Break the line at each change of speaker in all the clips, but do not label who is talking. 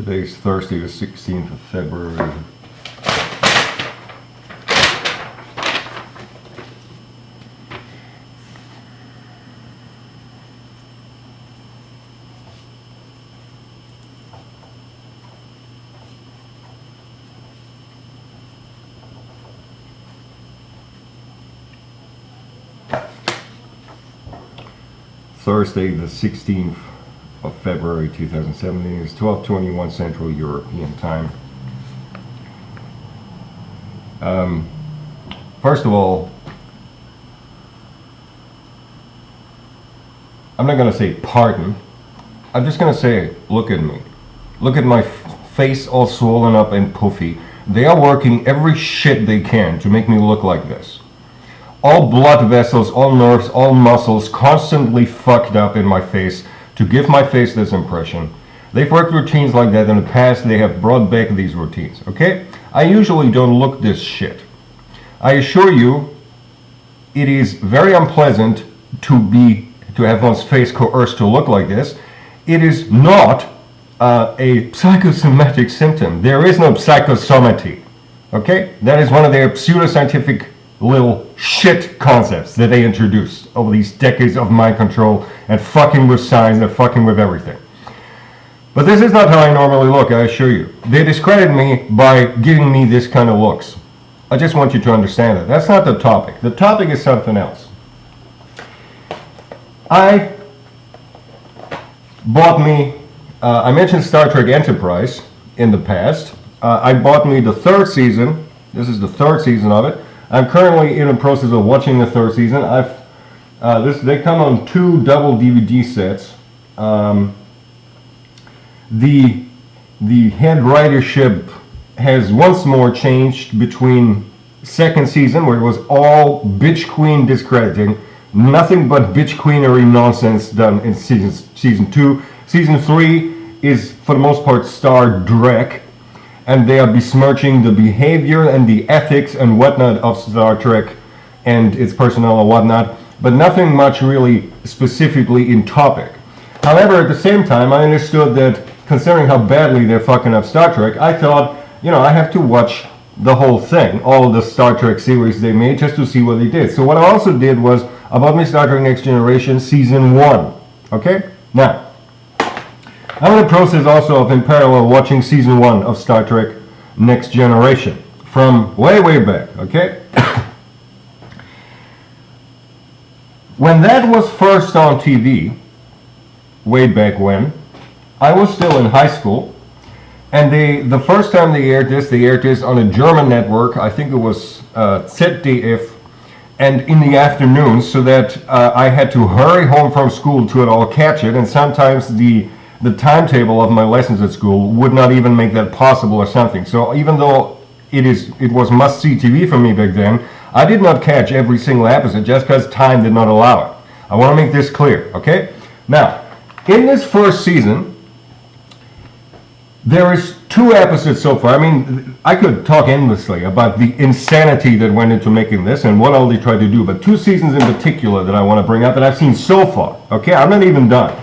Today's Thursday, the 16th of February. Thursday, the 16th of February 2017 is 12:21 Central European Time. First of all, I'm not going to say pardon. I'm just going to say, look at me. Look at my face all swollen up and puffy. They are working every shit they can to make me look like this. All blood vessels, all nerves, all muscles constantly fucked up in my face to give my face this impression. They've worked routines like that in the past. They have brought back these routines, okay? I usually don't look this shit. I assure you, it is very unpleasant to have one's face coerced to look like this. It is not a psychosomatic symptom. There is no psychosomaty, okay? That is one of their pseudoscientific little shit concepts that they introduced over these decades of mind control and fucking with science and fucking with everything. But this is not how I normally look, I assure you. They discredit me by giving me this kind of looks. I just want you to understand that. That's not the topic. The topic is something else. I mentioned Star Trek Enterprise in the past. I bought me the third season. This is the third season of it. I'm currently in the process of watching the third season. They come on 2 double DVD sets. The head writership has once more changed between second season, where it was all bitch queen discrediting, nothing but bitch queenery nonsense done in season 2. Season 3 is for the most part star dreck. And they are besmirching the behavior and the ethics and whatnot of Star Trek and its personnel and whatnot, but nothing much really specifically in topic. However, at the same time, I understood that considering how badly they're fucking up Star Trek, I thought, I have to watch the whole thing, all of the Star Trek series they made, just to see what they did. So what I also did was, I bought me Star Trek Next Generation Season 1. Okay? Now, I'm in the process also of in parallel watching Season 1 of Star Trek Next Generation from way back, okay? When that was first on TV, way back when, I was still in high school, and the first time they aired this on a German network. I think it was ZDF, and in the afternoons, so that I had to hurry home from school to all catch it, and sometimes the timetable of my lessons at school would not even make that possible or something. So even though it was must-see TV for me back then, I did not catch every single episode just because time did not allow it. I want to make this clear, okay? Now, in this first season, there is 2 episodes so far. I mean, I could talk endlessly about the insanity that went into making this and what all they tried to do, but 2 seasons in particular that I want to bring up that I've seen so far, okay? I'm not even done.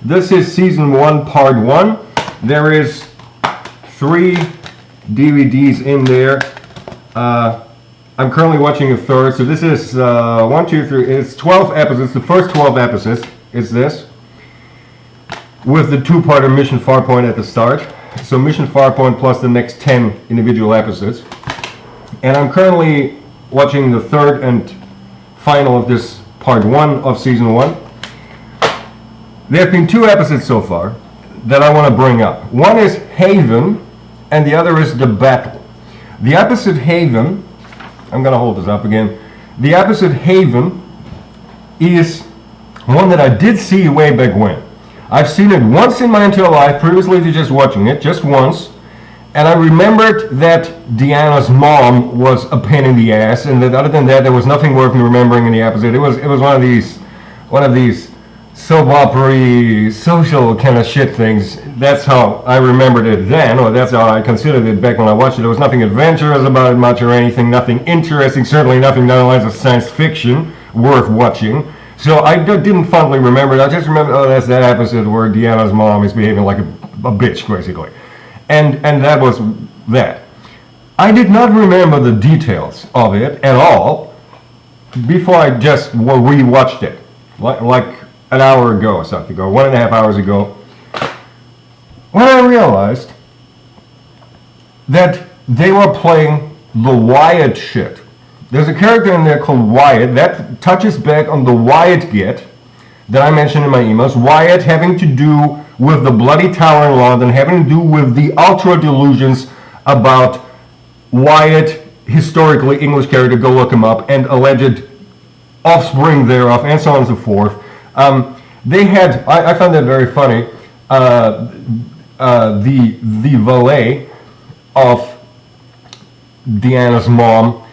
This is Season 1, Part 1. There is 3 DVDs in there. I'm currently watching a third, so this is 1, 2, 3, it's 12 episodes. The first 12 episodes is this, with the 2-parter Mission Farpoint at the start. So Mission Farpoint plus the next 10 individual episodes. And I'm currently watching the third and final of this Part 1 of Season 1. There have been 2 episodes so far that I want to bring up. One is Haven, and the other is The Battle. The episode Haven, I'm going to hold this up again. The episode Haven is one that I did see way back when. I've seen it once in my entire life, previously to just watching it, just once. And I remembered that Deanna's mom was a pain in the ass, and that other than that, there was nothing worth me remembering in the episode. It was one of these soap opera social kind of shit things. That's how I remembered it then, or that's how I considered it back when I watched it. There was nothing adventurous about it much or anything, nothing interesting, certainly nothing down the lines of science fiction worth watching. So I didn't fondly remember it. I just remember, oh, that's that episode where Deanna's mom is behaving like a a bitch, basically. And that was that. I did not remember the details of it at all before I just rewatched it, like an hour ago or something, or 1.5 hours ago, when I realized that they were playing the Wyatt shit. There's a character in there called Wyatt that touches back on the Wyatt get that I mentioned in my emails. Wyatt having to do with the Bloody Tower in London, having to do with the ultra delusions about Wyatt, historically English character, go look him up, and alleged offspring thereof, and so on and so forth. They had, I found that very funny, the valet of Diana's mom,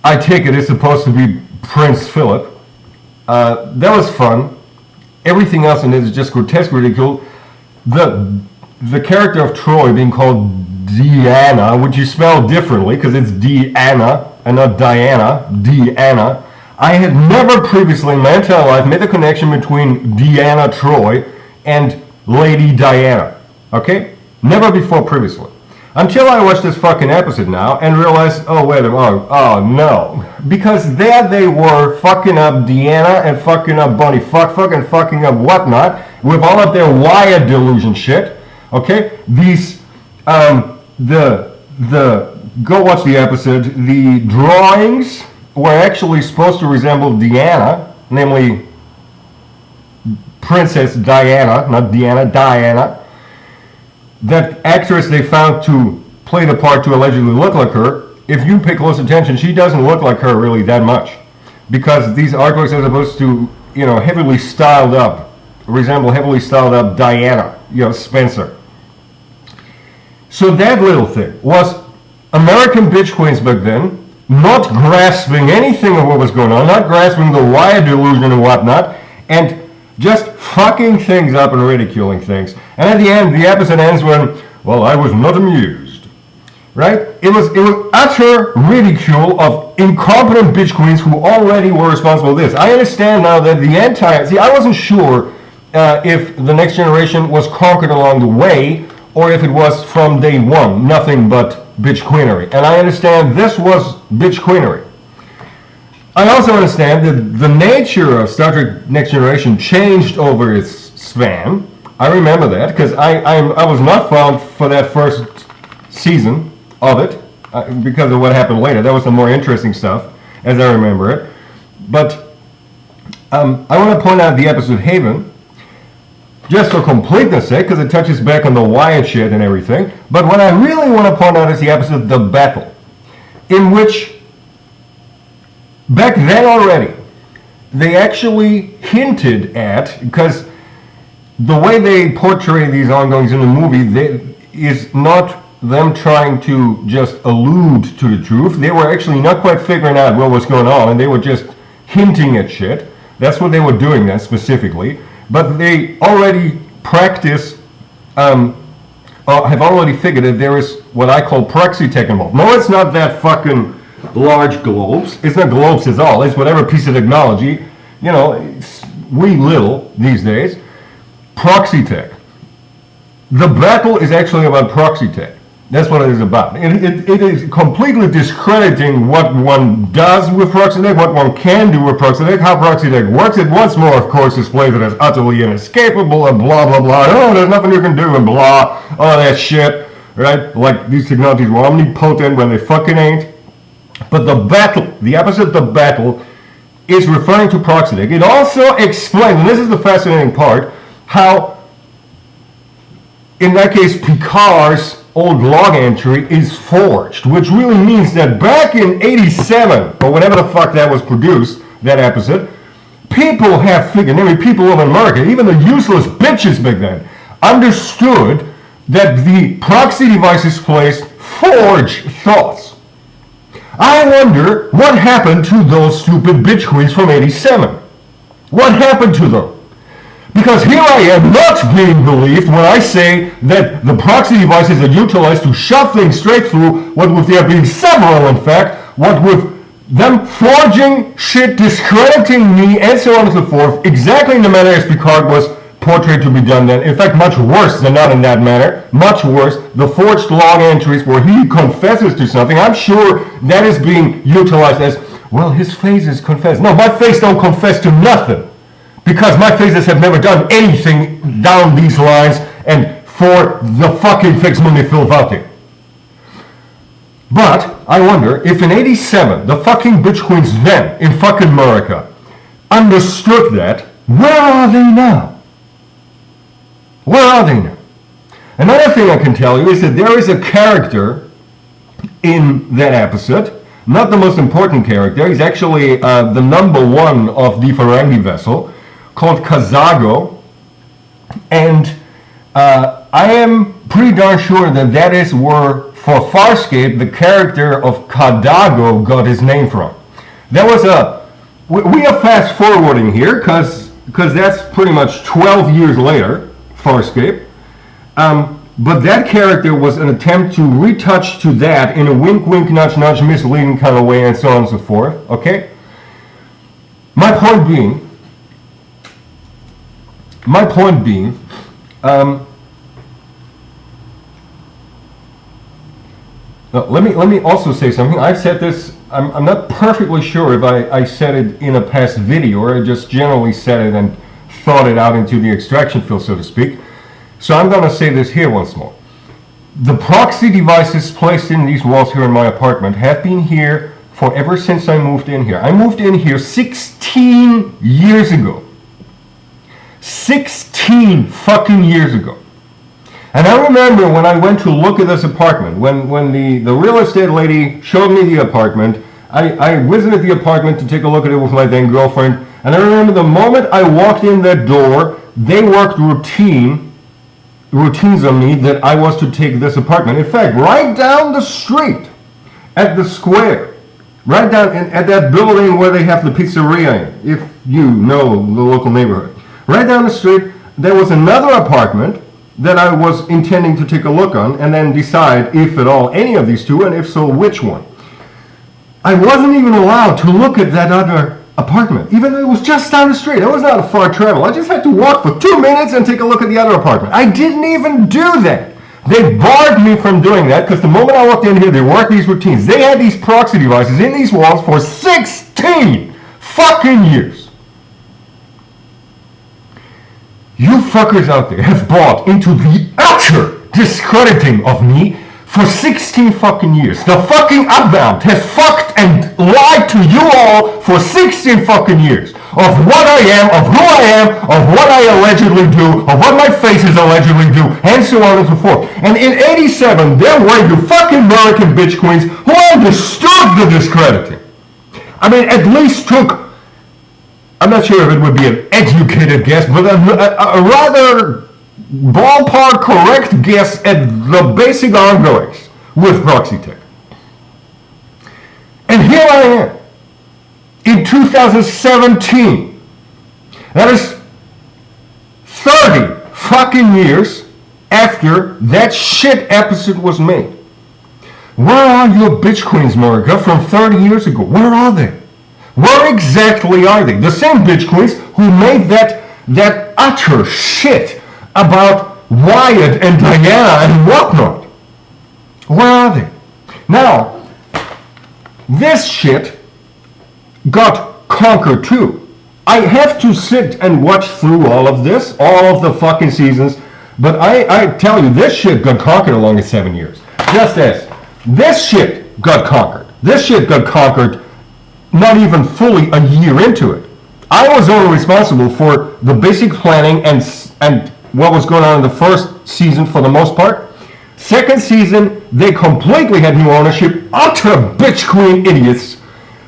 I take it is supposed to be Prince Philip. That was fun. Everything else in it is just grotesque ridicule. The character of Troi being called Deanna, which you spell differently because it's Deanna and not Diana, Deanna. I had never previously in my entire life made the connection between Deanna Troi and Lady Diana. Okay? Never before previously. Until I watched this fucking episode now and realized, oh wait a minute, oh no. Because there they were fucking up Deanna and fucking up Bunny Fuck and fucking up whatnot with all of their Wyatt delusion shit. Okay? These, go watch the episode. The drawings were actually supposed to resemble Diana, namely Princess Diana, not Deanna, Diana. That actress they found to play the part to allegedly look like her, if you pay close attention, she doesn't look like her really that much. Because these artworks are supposed to, heavily styled up, resemble heavily styled up Diana, Spencer. So that little thing was American bitch queens back then, not grasping anything of what was going on, not grasping the Wyatt delusion and whatnot, and just fucking things up and ridiculing things. And at the end, the episode ends when, well, I was not amused. Right? It was utter ridicule of incompetent bitch queens who already were responsible for this. I understand now that I wasn't sure if the next generation was conquered along the way or if it was from day one, nothing but bitch queenery. And I understand this was bitch queenery. I also understand that the nature of Star Trek Next Generation changed over its span. I remember that because I was not found for that first season of it because of what happened later. That was the more interesting stuff, as I remember it. But I want to point out the episode Haven, just for completeness sake, because it touches back on the Wyatt shit and everything. But what I really want to point out is the episode The Battle, in which back then already, they actually hinted at, because the way they portray these ongoings in the movie is not them trying to just allude to the truth. They were actually not quite figuring out what was going on, and they were just hinting at shit. That's what they were doing then specifically. But they already practice, have already figured that there is what I call proxy tech involved. No, it's not that fucking large globes. It's not globes at all. It's whatever piece of technology, it's wee little these days. Proxy tech. The battle is actually about proxy tech. That's what it is about. It is completely discrediting what one does with proxy tech, what one can do with proxy tech, how proxy tech works. It once more, of course, displays it as utterly inescapable and blah, blah, blah. Oh, there's nothing you can do and blah, all that shit, right? Like these technologies were omnipotent when they fucking ain't. But the battle, the episode The Battle, is referring to proxy tech. It also explains, and this is the fascinating part, how, in that case, Picard's old log entry is forged, which really means that back in 87, or whenever the fuck that was produced, that episode, people have figured, namely people of America, even the useless bitches back then, understood that the proxy devices placed forge thoughts. I wonder what happened to those stupid bitch queens from 87. What happened to them? Because here I am not being believed when I say that the proxy devices are utilized to shove things straight through, what with there being several in fact, what with them forging shit, discrediting me, and so on and so forth, exactly in the manner as Picard was portrait to be done then. In fact, much worse than not in that manner. Much worse. The forged log entries where he confesses to something. I'm sure that is being utilized as, well, his faces confess. No, my face don't confess to nothing. Because my faces have never done anything down these lines and for the fucking fix money filvati. But I wonder if in 87, the fucking bitch queens then in fucking America understood that, where are they now? Where are they now? Another thing I can tell you is that there is a character in that episode, not the most important character, he's actually the number one of the Ferengi vessel, called Kazago, and I am pretty darn sure that that is where, for Farscape, the character of Kadago got his name from. There was we are fast forwarding here, because that's pretty much 12 years later, Farscape. But that character was an attempt to retouch to that in a wink wink nudge nudge misleading kind of way and so on and so forth, okay? My point being, let me also say something. I've said this, I'm not perfectly sure if I said it in a past video or I just generally said it and thought it out into the extraction field, so to speak. So I'm going to say this here once more. The proxy devices placed in these walls here in my apartment have been here for ever since I moved in here. I moved in here 16 years ago. 16 fucking years ago. And I remember when I went to look at this apartment, when the real estate lady showed me the apartment, I visited the apartment to take a look at it with my then girlfriend, and I remember the moment I walked in that door, they worked routines on me that I was to take this apartment. In fact, right down the street at the square, right down at that building where they have the pizzeria in, if you know the local neighborhood, right down the street, there was another apartment that I was intending to take a look on and then decide if at all any of these two, and if so, which one. I wasn't even allowed to look at that other apartment, even though it was just down the street. It was not a far travel. I just had to walk for 2 minutes and take a look at the other apartment. I didn't even do that. They barred me from doing that because the moment I walked in here, they worked these routines. They had these proxy devices in these walls for 16 fucking years. You fuckers out there have bought into the utter discrediting of me for 16 fucking years. The fucking Upbound has fucked and lied to you all for 16 fucking years of what I am, of who I am, of what I allegedly do, of what my faces allegedly do, and so on and so forth. And in 87, there were you fucking murican bitch queens who understood the discrediting. I mean, at least took, I'm not sure if it would be an educated guess, but a rather ballpark correct guess at the basic ongoings with proxy tech. And here I am in 2017. That is 30 fucking years after that shit episode was made. Where are your bitch queens, America, from 30 years ago? Where are they? Where exactly are they? The same bitch queens who made that utter shit about Wyatt and Diana and whatnot. Where are they? Now, this shit got conquered too. I have to sit and watch through all of this, all of the fucking seasons, but I tell you, this shit got conquered along the 7 years. Just as this shit got conquered. This shit got conquered not even fully a year into it. I was only responsible for the basic planning and what was going on in the first season for the most part. Second season, they completely had new ownership, utter bitch queen idiots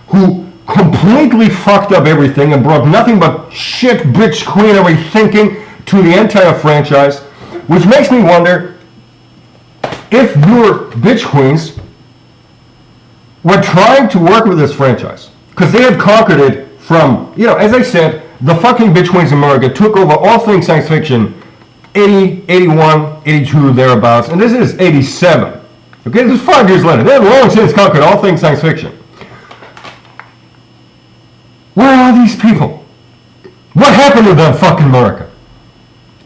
who completely fucked up everything and brought nothing but shit bitch queenery thinking to the entire franchise, which makes me wonder if your bitch queens were trying to work with this franchise, because they had conquered it from, as I said, the fucking bitch queens in America took over all things science fiction 80, 81, 82, thereabouts, and this is 87. Okay, this is 5 years later. They have long since conquered all things science fiction. Where are these people? What happened to them fucking America?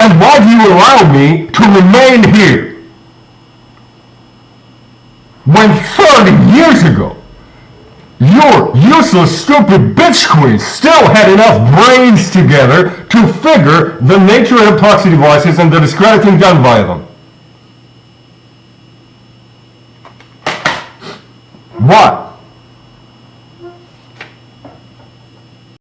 And why do you allow me to remain here? When 30 years ago, your useless, stupid bitch queens still had enough brains together to figure the nature of epoxy devices and the discrediting done by them. What?